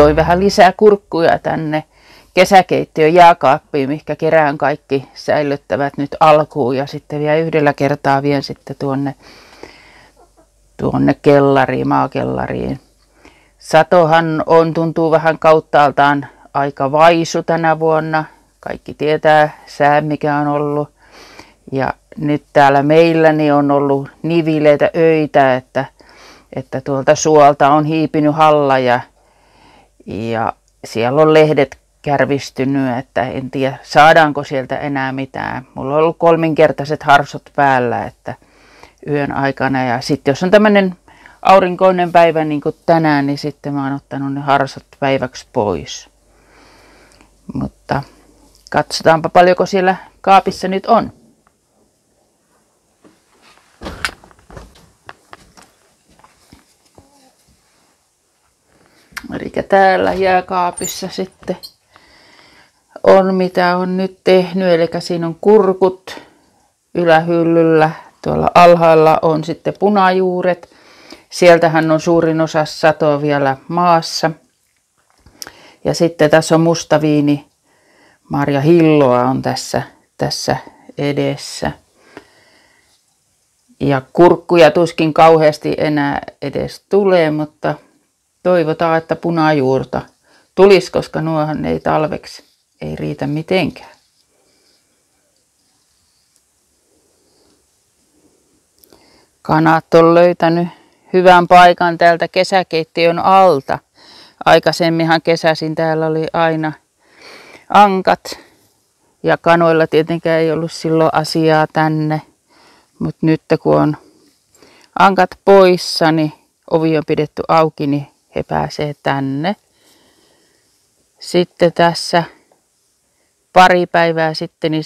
toi vähän lisää kurkkuja tänne kesäkeittiön jääkaappiin, mihinkä kerään kaikki säilyttävät nyt alkuun. Ja sitten vielä yhdellä kertaa vien sitten tuonne kellariin, maakellariin. Satohan tuntuu vähän kauttaaltaan aika vaisu tänä vuonna. Kaikki tietää sää, mikä on ollut. Ja nyt täällä meilläni on ollut nivileitä öitä, että tuolta suolta on hiipinyt halla ja siellä on lehdet kärvistynyt, että en tiedä saadaanko sieltä enää mitään. Mulla on ollut 3-kertaiset harsot päällä, että yön aikana ja sitten jos on tämmöinen aurinkoinen päivä niin kuin tänään, niin sitten mä oon ottanut ne harsot päiväksi pois. Mutta katsotaanpa paljonko siellä kaapissa nyt on. Eli täällä jääkaapissa sitten on mitä on nyt tehnyt. Eli siinä on kurkut ylähyllyllä. Tuolla alhaalla on sitten punajuuret. Sieltähän on suurin osa satoa vielä maassa. Ja sitten tässä on mustaviini. Marja Hilloa on tässä edessä. Ja kurkkuja tuskin kauheasti enää edes tulee, mutta toivotaan, että punajuurta tulisi, koska nuohan ei talveksi ei riitä mitenkään. Kanat on löytänyt hyvän paikan täältä kesäkeittiön alta. Aikaisemminhan kesäisin täällä oli aina ankat ja kanoilla tietenkään ei ollut silloin asiaa tänne. Mutta nyt kun on ankat poissa, niin ovi on pidetty auki, niin he pääsee tänne. Sitten tässä pari päivää sitten niin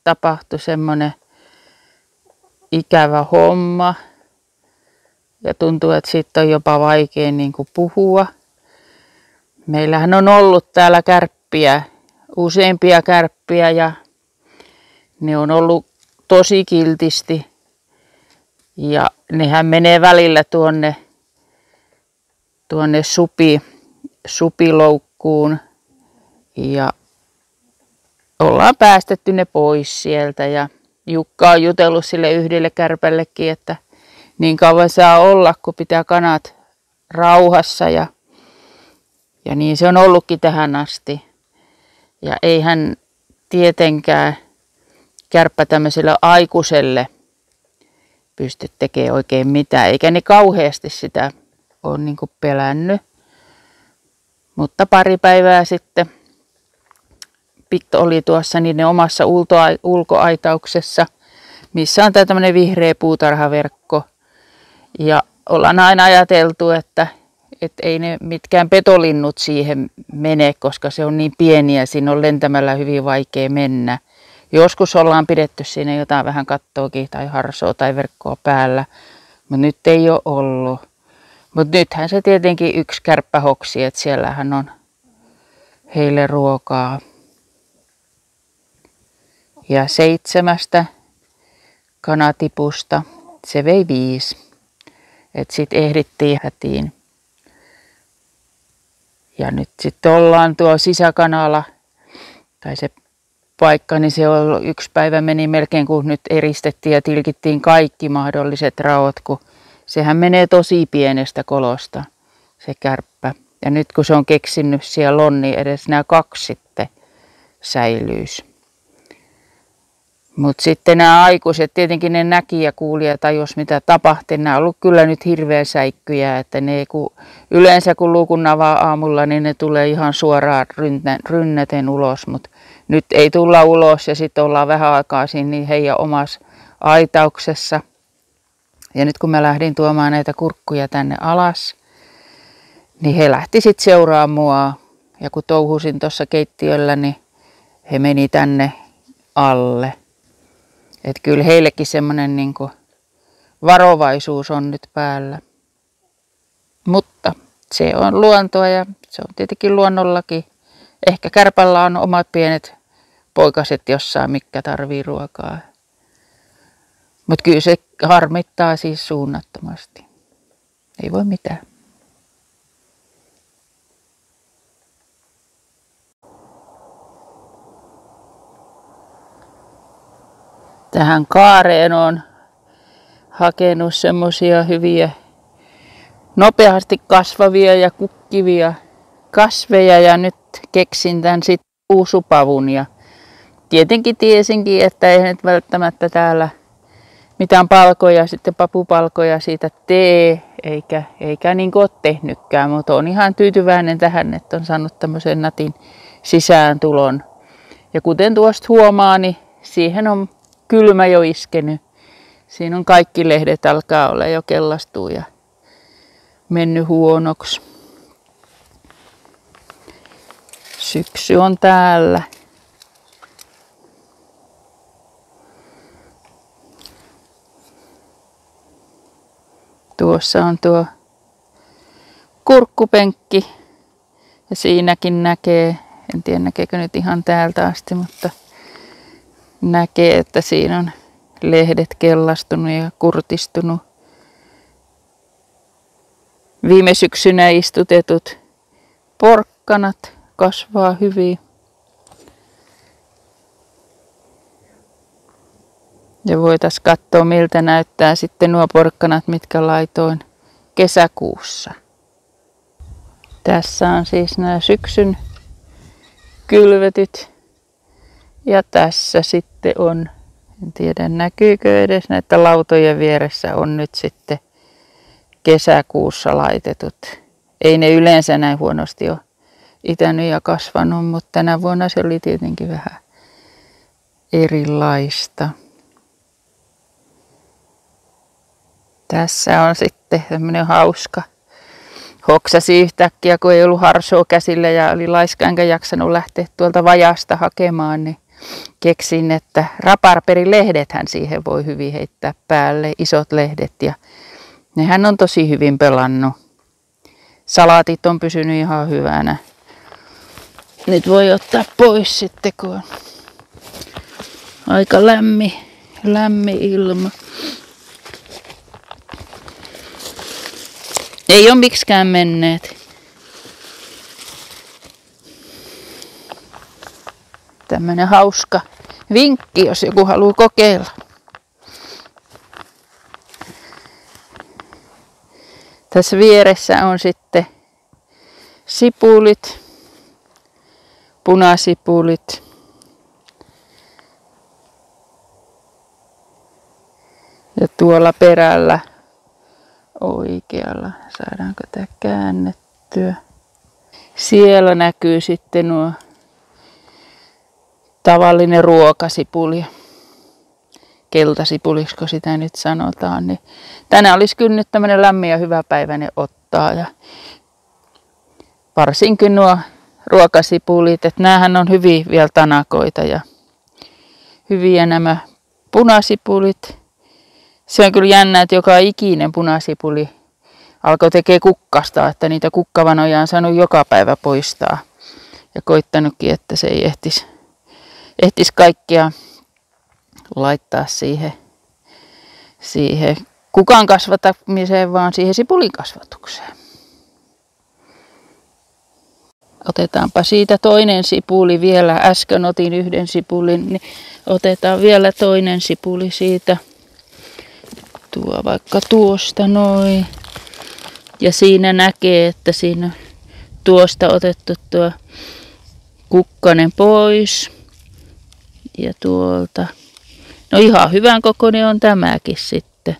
tapahtui semmoinen ikävä homma. Ja tuntuu, että siitä on jopa vaikea niin kuin puhua. Meillähän on ollut täällä kärppiä, useampia kärppiä ja ne on ollut tosi kiltisti. Ja nehän menee välillä tuonne supiloukkuun ja ollaan päästetty ne pois sieltä. Ja Jukka on jutellut sille yhdelle kärpällekin, että niin kauan saa olla, kun pitää kanat rauhassa ja niin se on ollutkin tähän asti. Ja eihän tietenkään kärppä tämmöiselle aikuiselle pysty tekemään oikein mitään, eikä ne kauheasti sitä ole niin kuin pelännyt. Mutta pari päivää sitten Pitto oli tuossa niiden omassa ulkoaitauksessa, missä on tämä tämmöinen vihreä puutarhaverkko. Ja ollaan aina ajateltu, että ei ne mitkään petolinnut siihen mene, koska se on niin pieni ja siinä on lentämällä hyvin vaikea mennä. Joskus ollaan pidetty siinä jotain vähän kattoakin tai harsoa tai verkkoa päällä, mutta nyt ei ole ollut. Mutta nythän se tietenkin yksi kärppä hoksi, että siellähän on heille ruokaa. Ja 7 kanatipusta se vei 5. Että sitten ehdittiin hätiin. Ja nyt sitten ollaan tuo sisäkanala, tai se paikka, niin se on yksi päivä meni melkein, kun nyt eristettiin ja tilkittiin kaikki mahdolliset raot, kun sehän menee tosi pienestä kolosta, se kärppä. Ja nyt kun se on keksinyt siellä on, niin edes nämä 2 sitten säilyisi. Mutta sitten nämä aikuiset, tietenkin ne näki ja kuuli ja tajus mitä tapahtui. Nämä on ollut kyllä nyt hirveän säikkyjä, että ne yleensä kun luukun avaa aamulla, niin ne tulee ihan suoraan rynnäten ulos. Mutta nyt ei tulla ulos ja sitten ollaan vähän aikaa siinä niin heidän omassa aitauksessa. Ja nyt kun mä lähdin tuomaan näitä kurkkuja tänne alas, niin he lähti sitten seuraamaan mua. Ja kun touhusin tuossa keittiöllä, niin he meni tänne alle. Että kyllä heillekin semmoinen niin kuin varovaisuus on nyt päällä. Mutta se on luontoa ja se on tietenkin luonnollakin. Ehkä kärpällä on omat pienet poikaset jossain, mitkä tarvii ruokaa. Mutta kyllä se harmittaa siis suunnattomasti. Ei voi mitään. Tähän kaareen on hakenut semmosia hyviä nopeasti kasvavia ja kukkivia kasveja ja nyt keksin tän sitten puusupavun ja tietenkin tiesinkin, että ei nyt välttämättä täällä mitään palkoja, sitten papupalkoja siitä tee, eikä niin kuin ole tehnytkään, mutta on ihan tyytyväinen tähän, että on saanut tämmöisen natin sisääntulon. Ja kuten tuosta huomaa, niin siihen on kylmä jo iskenyt. Siinä on kaikki lehdet alkaa olla jo kellastua ja mennyt huonoksi. Syksy on täällä. Tuossa on tuo kurkkupenkki ja siinäkin näkee, en tiedä näkeekö nyt ihan täältä asti, mutta näkee, että siinä on lehdet kellastunut ja kurtistunut. Viime syksynä istutetut porkkanat kasvaa hyvin. Ja voitaisiin katsoa, miltä näyttää sitten nuo porkkanat, mitkä laitoin kesäkuussa. Tässä on siis nämä syksyn kylvetyt. Ja tässä sitten on, en tiedä näkyykö edes, näitä lautojen vieressä on nyt sitten kesäkuussa laitetut. Ei ne yleensä näin huonosti ole itänyt ja kasvanut, mutta tänä vuonna se oli tietenkin vähän erilaista. Tässä on sitten tämmöinen hauska. Hoksasi yhtäkkiä, kun ei ollut harsoa käsillä ja oli laiska enkä jaksanut lähteä tuolta vajasta hakemaan, niin keksin, että raparperilehdet siihen voi hyvin heittää päälle, isot lehdet. Ja nehän on tosi hyvin pelannut. Salaatit on pysynyt ihan hyvänä. Nyt voi ottaa pois sitten, kun on aika lämmin ilma. Ei ole miksikään menneet. Tämmönen hauska vinkki, jos joku haluaa kokeilla. Tässä vieressä on sitten sipulit, punasipulit. Ja tuolla perällä oikealla, saadaanko tämä käännettyä. Siellä näkyy sitten nuo tavallinen ruokasipuli. Keltasipuliksi, kun sitä nyt sanotaan. Niin tänään olisi kyllä nyt tämmöinen lämmin ja hyväpäiväinen ottaa. Ja varsinkin nuo ruokasipulit, että näähän on hyvin vielä tanakoita ja hyviä nämä punasipulit. Se on kyllä jännä, että joka ikinen punasipuli alkoi tekemään kukkasta, että niitä kukkavanoja on saanut joka päivä poistaa. Ja koittanutkin, että se ei ehtisi kaikkia laittaa siihen kukan kasvattamiseen, vaan siihen sipulin kasvatukseen. Otetaanpa siitä toinen sipuli vielä. Äsken otin yhden sipulin, niin otetaan vielä toinen sipuli siitä. Tuo vaikka tuosta noin. Ja siinä näkee, että siinä on tuosta otettu tuo kukkanen pois. Ja tuolta. No ihan hyvän kokoinen on tämäkin sitten.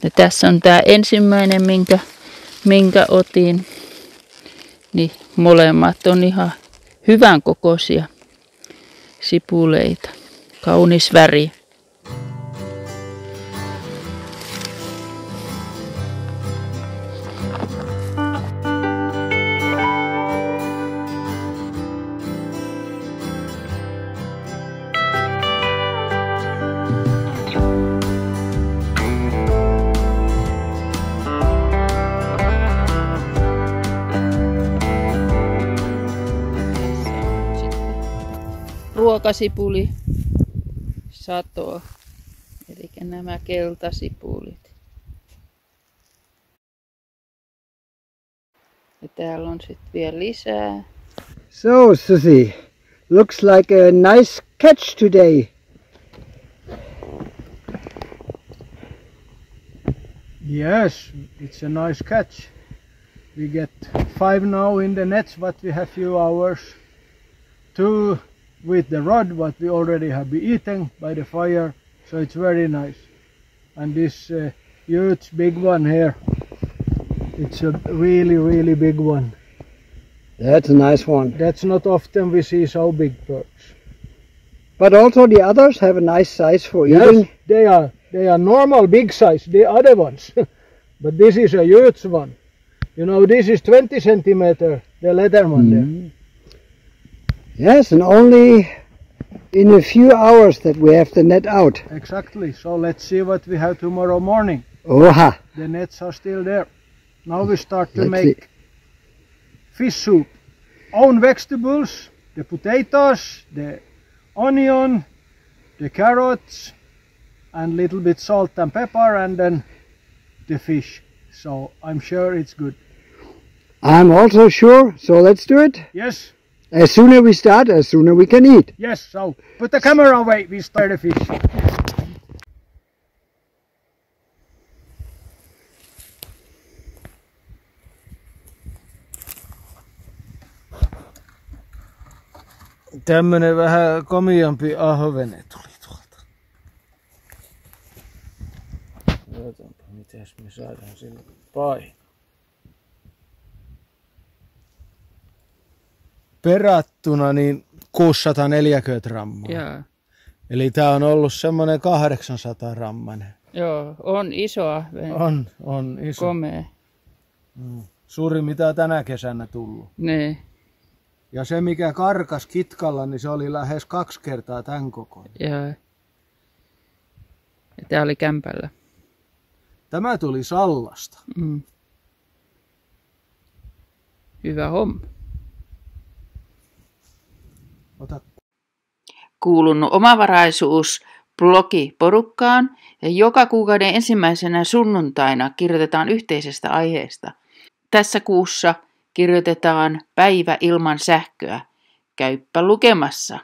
Ja tässä on tämä ensimmäinen, minkä otin. Niin molemmat on ihan hyvän kokoisia sipuleita. Kaunis väri. Ruokasipuli sato, eli nämä keltasipulit. Ja täällä on sitten vielä lisää. So, Susie, looks like a nice catch today. Yes, it's a nice catch. We get 5 now in the nets, what we have few hours. 2 with the rod, what we already have been eating by the fire. So it's very nice. And this huge big one here. It's a really big one. That's a nice one. That's not often we see so big perch. But also the others have a nice size for eating. Yes, they are normal big size, the other ones. But this is a huge one. You know, this is 20 centimeter, the Letterman there. Yes, and only in a few hours that we have the net out. Exactly. So let's see what we have tomorrow morning. Oha! The nets are still there. Now we start to Let's make fish soup. Own vegetables, the potatoes, the onion, the carrots, and little bit salt and pepper, and then the fish. So I'm sure it's good. I'm also sure, so let's do it. Yes, As sooner we start, as sooner we can eat. yes. So put the camera away. We start the fish. Tämmönen vähän komiampi ahvene tuli tuolta. Katsotaanpa mitäs me saadaan sinne paino. Perattuna niin 640 grammaa. Joo. Eli tää on ollut semmonen 800 grammanen. Joo, on iso ahven. On iso. Komea. Suuri mitä tänä kesänä tullut. Niin, Ja se mikä karkas kitkalla, niin se oli lähes 2 kertaa tän kokoinen. joo. Ja tää oli kämpällä. Tämä tuli Sallasta. Mm. Hyvä homma. Ota. Kuulun omavaraisuus-blogi-porukkaan ja joka kuukauden ensimmäisenä sunnuntaina kirjoitetaan yhteisestä aiheesta. Tässä kuussa kirjoitetaan päivä ilman sähköä. Käyppä lukemassa.